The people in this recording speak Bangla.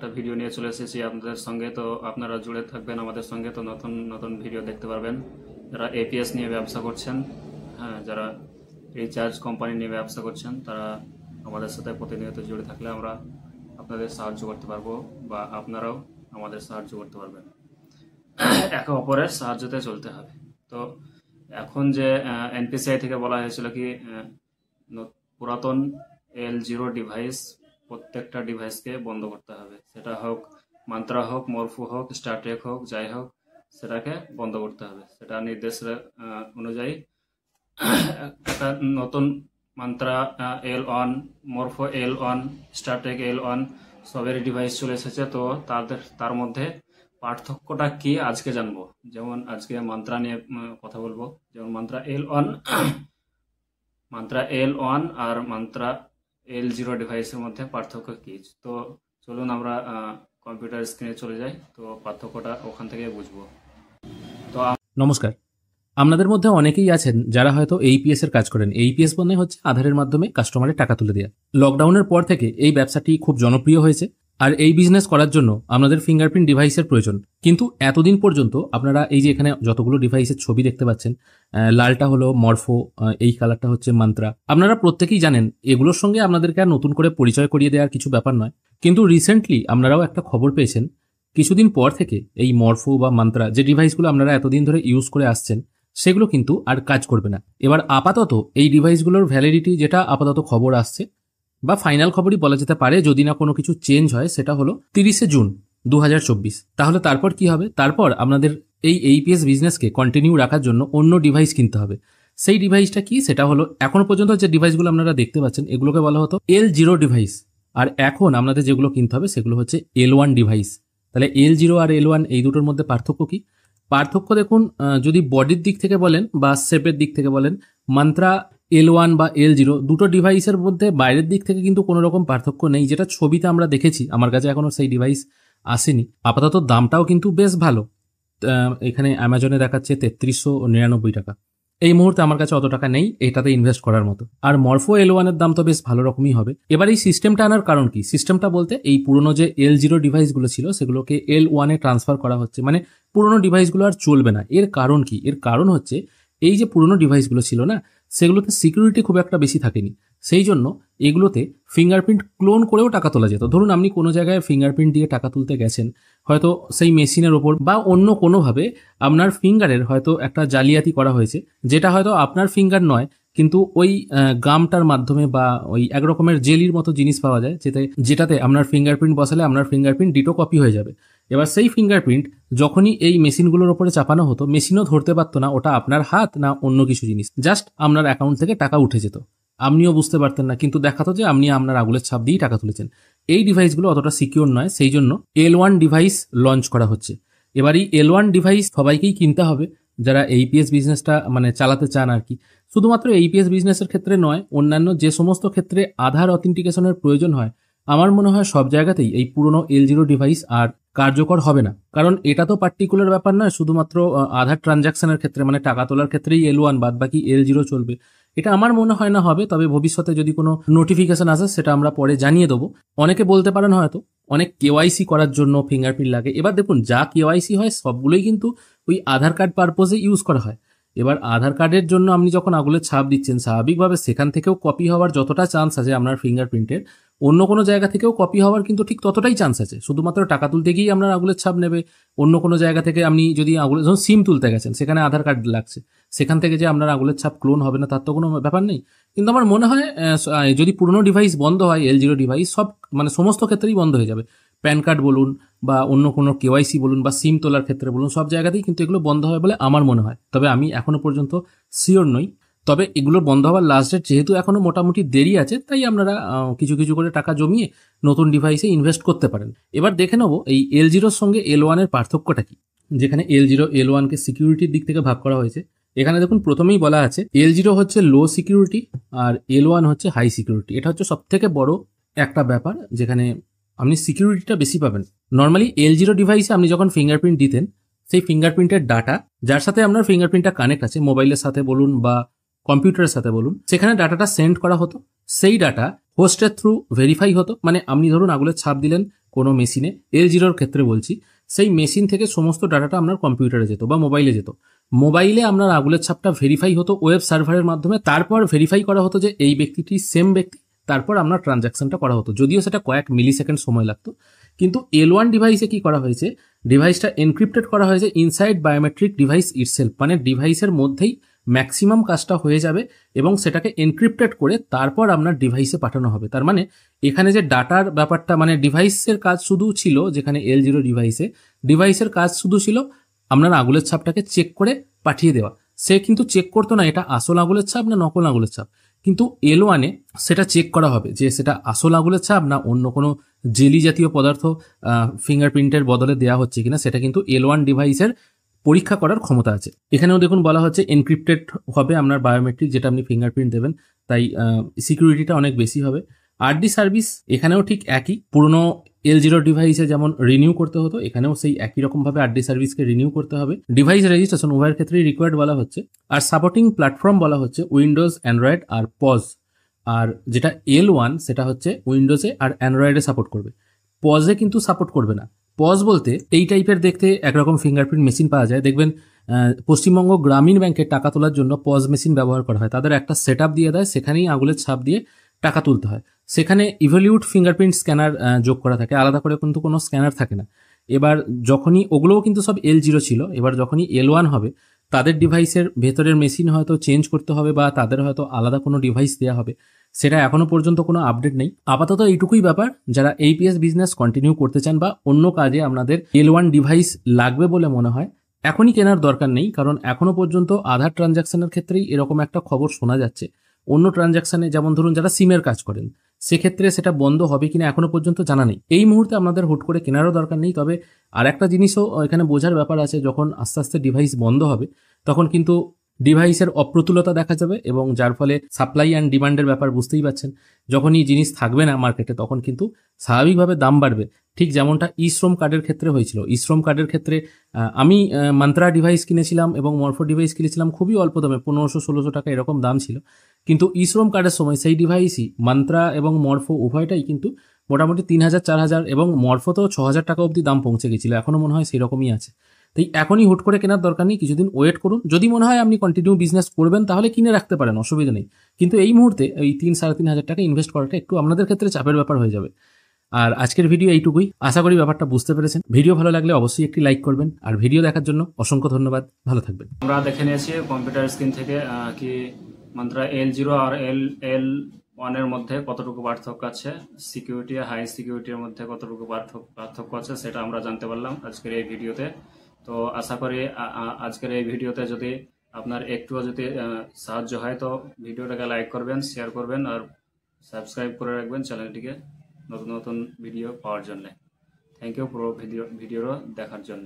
একটা ভিডিও নিয়ে চলে এসেছি আপনাদের সঙ্গে। তো আপনারা জুড়ে থাকবেন আমাদের সঙ্গে। তো নতুন নতুন ভিডিও দেখতে পারবেন। যারা এপিএস নিয়ে ব্যবসা করছেন, হ্যাঁ, যারা রিচার্জ কোম্পানি নিয়ে ব্যবসা করছেন, তারা আমাদের সাথে প্রতিনিয়ত জুড়ে থাকলে আমরা আপনাদের সাহায্য করতে পারবো, বা আপনারাও আমাদের সাহায্য করতে পারবেন। একে অপরের সাহায্যতে চলতে হবে। তো এখন যে এনপিসিআই থেকে বলা হয়েছিল কি পুরাতন L0 ডিভাইস প্রত্যেকটা ডিভাইসকে বন্ধ করতে হবে, সেটা হোক মান্ত্রা হোক, মরফু হোক, স্টারটেক হোক, যাই হোক, সেটাকে বন্ধ করতে হবে। সেটা নির্দেশের অনুযায়ী একটা নতুন mantra L1, Morpho L1, Star Tech L1 সবের ডিভাইস চলে এসেছে। তো তার মধ্যে পার্থক্যটা কি আজকে জানবো। যেমন আজকে মান্ত্রা নিয়ে কথা বলবো। যেমন মান্ত্রা L1 আর মান্ত্রা L0 ডিভাইসের মধ্যে পার্থক্য কি। তো চলুন আমরা কম্পিউটার স্ক্রিনে চলে যাই, তো পার্থক্যটা ওখান থেকে বুঝবো। তো নমস্কার। আপনাদের মধ্যে অনেকেই আছেন যারা হয়তো এইপিএস এর কাজ করেন। এইপিএস মানে হচ্ছে আধারের মাধ্যমে কাস্টমারের টাকা তুলে দেওয়া। লকডাউনের পর থেকে এই ব্যবসাটি খুব জনপ্রিয় হয়েছে, আর এই বিজনেস করার জন্য আপনাদের ফিঙ্গারপ্রিন্ট ডিভাইসের প্রয়োজন। কিন্তু এতদিন পর্যন্ত আপনারা এই যে এখানে যতগুলো ডিভাইসের ছবি দেখতে পাচ্ছেন, লালটা হলো মরফো, এই কালারটা হচ্ছে মান্ত্রা, আপনারা প্রত্যেকেই জানেন এগুলোর সঙ্গে আপনাদেরকে আর নতুন করে পরিচয় করিয়ে দেওয়ার কিছু ব্যাপার নয়। কিন্তু রিসেন্টলি আপনারাও একটা খবর পেয়েছেন, কিছুদিন পর থেকে এই মরফো বা মান্ত্রা যে ডিভাইসগুলো আপনারা এতদিন ধরে ইউজ করে আসছেন, সেগুলো কিন্তু আর কাজ করবে না। এবার আপাতত এই ডিভাইসগুলোর ভ্যালিডিটি, যেটা আপাতত খবর আসছে বা ফাইনাল খবরই বলা যেতে পারে, যদি না কোনো কিছু চেঞ্জ হয়, সেটা হলো 30শে জুন 2024। তাহলে তারপর কি হবে? তারপর আপনাদের এই এইপিএস বিজনেসকে কন্টিনিউ রাখার জন্য অন্য ডিভাইস কিনতে হবে। সেই ডিভাইসটা কি? সেটা হলো এখন পর্যন্ত যে ডিভাইসগুলো আপনারা দেখতে পাচ্ছেন, এগুলোকে বলা হতো L0 ডিভাইস। আর এখন আপনাদের যেগুলো কিনতে হবে সেগুলো হচ্ছে L1 ডিভাইস। তাহলে L0 আর L1 এই দুটোর মধ্যে পার্থক্য কি? পার্থক্য দেখুন, যদি বডির দিক থেকে বলেন বা শেপের দিক থেকে বলেন, মান্ত্রা L1 বা L0 দুটো ডিভাইসের মধ্যে বাইরের দিক থেকে কিন্তু কোনো রকম পার্থক্য নেই। যেটা ছবিতে আমরা দেখেছি, আমার কাছে এখনো সেই ডিভাইস আসেনি। আপাতত দামটাও কিন্তু বেশ ভালো। এখানে অ্যামাজনে দেখাচ্ছে 3399 টাকা। এই মুহূর্তে আমার কাছে অত টাকা নেই এটাতে ইনভেস্ট করার মতো। আর মরফো L1 এর দাম তো বেশ ভালো রকমই হবে। এবার এই সিস্টেমটা আনার কারণ কি? সিস্টেমটা বলতে এই পুরনো যে L0 ডিভাইসগুলো ছিল সেগুলোকে L1 এ ট্রান্সফার করা হচ্ছে, মানে পুরনো ডিভাইসগুলো আর চলবে না। এর কারণ কি? এর কারণ হচ্ছে এই যে পুরনো ডিভাইসগুলো ছিল না, সেগুলোতে সিকিউরিটি খুব একটা বেশি থাকেনি। সেই জন্য এগুলোতে ফিঙ্গারপ্রিন্ট ক্লোন করেও টাকা তোলা যেত। ধরুন আপনি কোনো জায়গায় ফিঙ্গারপ্রিন্ট দিয়ে টাকা তুলতে গেছেন, হয়তো সেই মেশিনের ওপর বা অন্য কোনোভাবে আপনার ফিঙ্গারের হয়তো একটা জালিয়াতি করা হয়েছে, যেটা হয়তো আপনার ফিঙ্গার নয়, কিন্তু ওই গামটার মাধ্যমে বা ওই এক রকমের জেলির মতো জিনিস পাওয়া যায়, যেটাতে আপনার ফিঙ্গারপ্রিন্ট বসালে আপনার ফিঙ্গারপ্রিন্ট ডিটো কপি হয়ে যাবে। এবার সেই ফিঙ্গারপ্রিন্ট যখনই এই মেশিনগুলোর ওপরে চাপানো হতো, মেশিনও ধরতে পারতো না ওটা আপনার হাত না অন্য কিছু জিনিস, জাস্ট আপনার অ্যাকাউন্ট থেকে টাকা উঠে যেত। আপনিও বুঝতে পারতেন না, কিন্তু দেখাতো যে আপনি আপনার আঙুলের ছাপ দিয়েই টাকা তুলেছেন। এই ডিভাইসগুলো অতটা সিকিউর নয়, সেই জন্য L1 ডিভাইস লঞ্চ করা হচ্ছে। এবার এই L1 ডিভাইস সবাইকেই কিনতে হবে যারা এইপিএস বিজনেসটা মানে চালাতে চান আর কি। শুধুমাত্র এইপিএস বিজনেসের ক্ষেত্রে নয়, অন্যান্য যে সমস্ত ক্ষেত্রে আধার অথেন্টিকেশনের প্রয়োজন হয়, আমার মনে হয় সব জায়গাতেই এই পুরনো L0 ডিভাইস আর কার্যকর হবে না। কারণ এটা তো পার্টিকুলার ব্যাপার নয় শুধুমাত্র আধার ট্রানজাকশনের ক্ষেত্রে, মানে টাকা তোলার ক্ষেত্রেই L1, বাদ বাকি L0 চলবে। এটা আমার মনে হয় না হবে, তবে ভবিষ্যতে যদি কোনো নোটিফিকেশন আসে সেটা আমরা পরে জানিয়ে দেবো। অনেকে বলতে পারেন হয়তো অনেক কেওয়াইসি করার জন্য ফিঙ্গারপ্রিন্ট লাগে। এবার দেখুন, যা কেওয়াইসি হয় সবগুলোই কিন্তু ওই আধার কার্ড পারপোজে ইউজ করা হয়। এবার আধার কার্ডের জন্য আপনি যখন আঙুলের ছাপ দিচ্ছেন, স্বাভাবিকভাবে সেখান থেকেও কপি হওয়ার যতটা চান্স আছে আপনার ফিঙ্গারপ্রিন্টের, অন্য কোনো জায়গা থেকেও কপি হওয়ার কিন্তু ঠিক ততটাই চান্স আছে। শুধুমাত্র টাকা তুলতে গিয়েই আপনার আঙুলের ছাপ নেবে, অন্য কোনো জায়গা থেকে আপনি যদি যখন সিম তুলতে গেছেন সেখানে আধার কার্ড লাগছে, সেখান থেকে যে আপনার আঙুলের ছাপ ক্লোন হবে না তার তো কোনো ব্যাপার নেই। কিন্তু আমার মনে হয় যদি পুরনো ডিভাইস বন্ধ হয়, L0 ডিভাইস সব মানে সমস্ত ক্ষেত্রেই বন্ধ হয়ে যাবে। প্যান কার্ড বলুন বা অন্য কোনো কেওয়াইসি বলুন বা সিম তোলার ক্ষেত্রে বলুন, সব জায়গাতেই কিন্তু এগুলো বন্ধ হয় বলে আমার মনে হয়। তবে আমি এখনো পর্যন্ত শিওর নই। তবে এগুলো বন্ধ হওয়ার লাস্ট ডেট যেহেতু এখনো মোটামুটি দেরি আছে, তাই আপনারা কিছু কিছু করে টাকা জমিয়ে নতুন ডিভাইসে ইনভেস্ট করতে পারেন। এবার দেখে নেবো এই L0 এর সঙ্গে L1 এর পার্থক্যটা কি। যেখানে L0 L1 কে সিকিউরিটির দিক থেকে ভাগ করা হয়েছে, এখানে দেখুন প্রথমেই বলা আছে L0 হচ্ছে লো সিকিউরিটি আর L1 হচ্ছে হাই সিকিউরিটি। এটা হচ্ছে সব থেকে বড় একটা ব্যাপার, যেখানে আপনি সিকিউরিটিটা বেশি পাবেন। নর্মালি L0 ডিভাইসে আপনি যখন ফিঙ্গারপ্রিন্ট দিতেন, সেই ফিঙ্গারপ্রিন্টের ডাটা, যার সাথে আপনার ফিঙ্গারপ্রিন্টটা কানেক্ট আছে, মোবাইলের সাথে বলুন বা কম্পিউটারের সাথে বলুন, সেখানে ডাটাটা সেন্ড করা হতো। সেই ডাটা হোস্টের থ্রু ভেরিফাই হতো। মানে আপনি ধরুন আঙুলের ছাপ দিলেন কোনো মেশিনে, L0 ক্ষেত্রে বলছি, সেই মেশিন থেকে সমস্ত ডাটাটা আপনার কম্পিউটারে যেত বা মোবাইলে যেত। মোবাইলে আপনার আঙুলের ছাপটা ভেরিফাই হতো ওয়েব সার্ভারের মাধ্যমে, তারপর ভেরিফাই করা হতো যে এই ব্যক্তিটি সেম ব্যক্তি, তারপর আপনার ট্রানজ্যাকশনটা করা হতো, যদিও সেটা কয়েক মিলি সেকেন্ড সময় লাগতো। কিন্তু L1 ডিভাইসে কি করা হয়েছে, ডিভাইসটা এনক্রিপ্টেড করা হয়েছে ইনসাইড বায়োমেট্রিক ডিভাইস ইটসেলফ, মানে ডিভাইসের মধ্যেই ম্যাক্সিমাম কাজটা হয়ে যাবে এবং সেটাকে এনক্রিপ্টেড করে তারপর আপনার ডিভাইসে পাঠানো হবে। তার মানে এখানে যে ডাটার ব্যাপারটা, মানে ডিভাইসের কাজ শুধু ছিল, যেখানে L0 ডিভাইসের কাজ শুধু ছিল আপনার আঙুলের ছাপটাকে চেক করে পাঠিয়ে দেওয়া। সে কিন্তু চেক করতো না এটা আসল আঙুলের ছাপ না নকল আঙুলের ছাপ, কিন্তু L1 সেটা চেক করা হবে যে সেটা আসল আঙুলের ছাপ না অন্য কোনো জেলি জাতীয় পদার্থ ফিঙ্গারপ্রিন্টের বদলে দেওয়া হচ্ছে কিনা, সেটা কিন্তু L1 ডিভাইসের পরীক্ষা করার ক্ষমতা আছে। এখানেও দেখুন বলা হচ্ছে এনক্রিপ্টেড হবে আপনার বায়োমেট্রিক, যেটা আপনি ফিঙ্গারপ্রিন্ট দেবেন, তাই সিকিউরিটিটা অনেক বেশি হবে। আরডি সার্ভিস এখানেও ঠিক একই, পুরনো L0 ডিভাইসে যেমন রিনিউ করতে হতো, এখানেও সেই একই রকমভাবে আরডি সার্ভিসকে রিনিউ করতে হবে। ডিভাইস রেজিস্ট্রেশন উভয়ের ক্ষেত্রেই রিকোয়ার্ড বলা হচ্ছে। আর সাপোর্টিং প্ল্যাটফর্ম বলা হচ্ছে উইন্ডোজ, অ্যান্ড্রয়েড আর পজ। আর যেটা L1 সেটা হচ্ছে উইন্ডোজে আর অ্যান্ড্রয়েডে সাপোর্ট করবে, পজে কিন্তু সাপোর্ট করবে না। পজ বলতে এই টাইপের দেখতে একরকম ফিঙ্গারপ্রিন্ট মেশিন পাওয়া যায়, দেখবেন পশ্চিমবঙ্গ গ্রামীণ ব্যাংকে টাকা তোলার জন্য পজ মেশিন ব্যবহার করা হয়। তাদের একটা সেট আপ দিয়ে দেয়, সেখানেই আঙুলের ছাপ দিয়ে টাকা তুলতে হয়। সেখানে ইভলিউট ফিঙ্গারপ্রিন্ট স্ক্যানার যোগ করা থাকে, আলাদা করে কিন্তু কোনো স্ক্যানার থাকে না। এবার যখনই ওগুলোও কিন্তু সব L0 ছিল, এবার যখনই L1 হবে তাদের ডিভাইসের ভেতরের মেশিন হয়তো চেঞ্জ করতে হবে বা তাদের হয়তো আলাদা কোনো ডিভাইস দেওয়া হবে, সেটা এখনো পর্যন্ত কোনো আপডেট নেই। আপাতত এইটুকুই ব্যাপার। যারা APS বিজনেস কন্টিনিউ করতে চান বা অন্য কাজে আপনাদের L1 ডিভাইস লাগবে বলে মনে হয়, এখনই কেনার দরকার নেই, কারণ এখনো পর্যন্ত আধার ট্রানজ্যাকশনের ক্ষেত্রেই এরকম একটা খবর শোনা যাচ্ছে। অন্য ট্রানজ্যাকশনে যেমন ধরুন যারা সিমের কাজ করেন, সেক্ষেত্রে সেটা বন্ধ হবে কিনা এখনো পর্যন্ত জানা নেই। এই মুহূর্তে আপনাদের হুট করে কেনারও দরকার নেই। তবে আর একটা জিনিসও এখানে বোঝার ব্যাপার আছে, যখন আস্তে আস্তে ডিভাইস বন্ধ হবে তখন কিন্তু ডিভাইসের অপ্রতুলতা দেখা যাবে এবং যার ফলে সাপ্লাই অ্যান্ড ডিমান্ডের ব্যাপার বুঝতেই পারছেন। যখনই জিনিস থাকবে না মার্কেটে তখন কিন্তু স্বাভাবিকভাবে দাম বাড়বে, ঠিক যেমনটা ই-শ্রম কার্ডের ক্ষেত্রে হয়েছিল। ই-শ্রম কার্ডের ক্ষেত্রে আমি মান্ত্রা ডিভাইস কিনেছিলাম এবং মরফো ডিভাইস কিনেছিলাম খুবই অল্প দামে, 1500-1600 টাকা এরকম দাম ছিল। কিন্তু ই-শ্রম কার্ডের সময় সেই ডিভাইসই মান্ত্রা এবং মরফো উভয়টাই কিন্তু মোটামুটি 3000-4000 এবং মরফো তো 6000 টাকা অবধি দাম পৌঁছে গেছিল, এখনো মনে হয় সেরকমই আছে। তাই এখনই হুট করে কেনার দরকার নেই, কিছুদিন ওয়েট করুন। যদি মনে হয় আপনি কন্টিনিউ বিজনেস করবেন তাহলে কিনে রাখতে পারেন, অসুবিধা নেই। কিন্তু এই মুহূর্তে এই 3-3.5 টাকা ইনভেস্ট করাটা একটু আপনাদের ক্ষেত্রে চাপের ব্যাপার হয়ে যাবে। আর আজকের ভিডিও এইটুকুই, আশা করি ব্যাপারটা বুঝতে পেরেছেন। ভিডিও ভালো লাগলে অবশ্যই একটি লাইক করবেন, আর ভিডিও দেখার জন্য অসংখ্য ধন্যবাদ। ভালো থাকবেন। আমরা দেখে নিয়েছি কম্পিউটার স্ক্রিন থেকে কি মান্ত্রা L0 আর L1 এর মধ্যে কতটুকু পার্থক্য আছে, সিকিউরিটি হাই সিকিউরিটির মধ্যে কতটুকু পার্থক্য আছে সেটা আমরা জানতে পারলাম আজকের এই ভিডিওতে। তো আশা করি আজকের এই ভিডিওতে যদি আপনার একটুও যদি সাহায্য হয় তো ভিডিওটাকে লাইক করবেন, শেয়ার করবেন আর সাবস্ক্রাইব করে রাখবেন চ্যানেলটিকে নতুন নতুন ভিডিও পাওয়ার জন্য। থ্যাংক ইউ পুরো ভিডিও দেখার জন্য।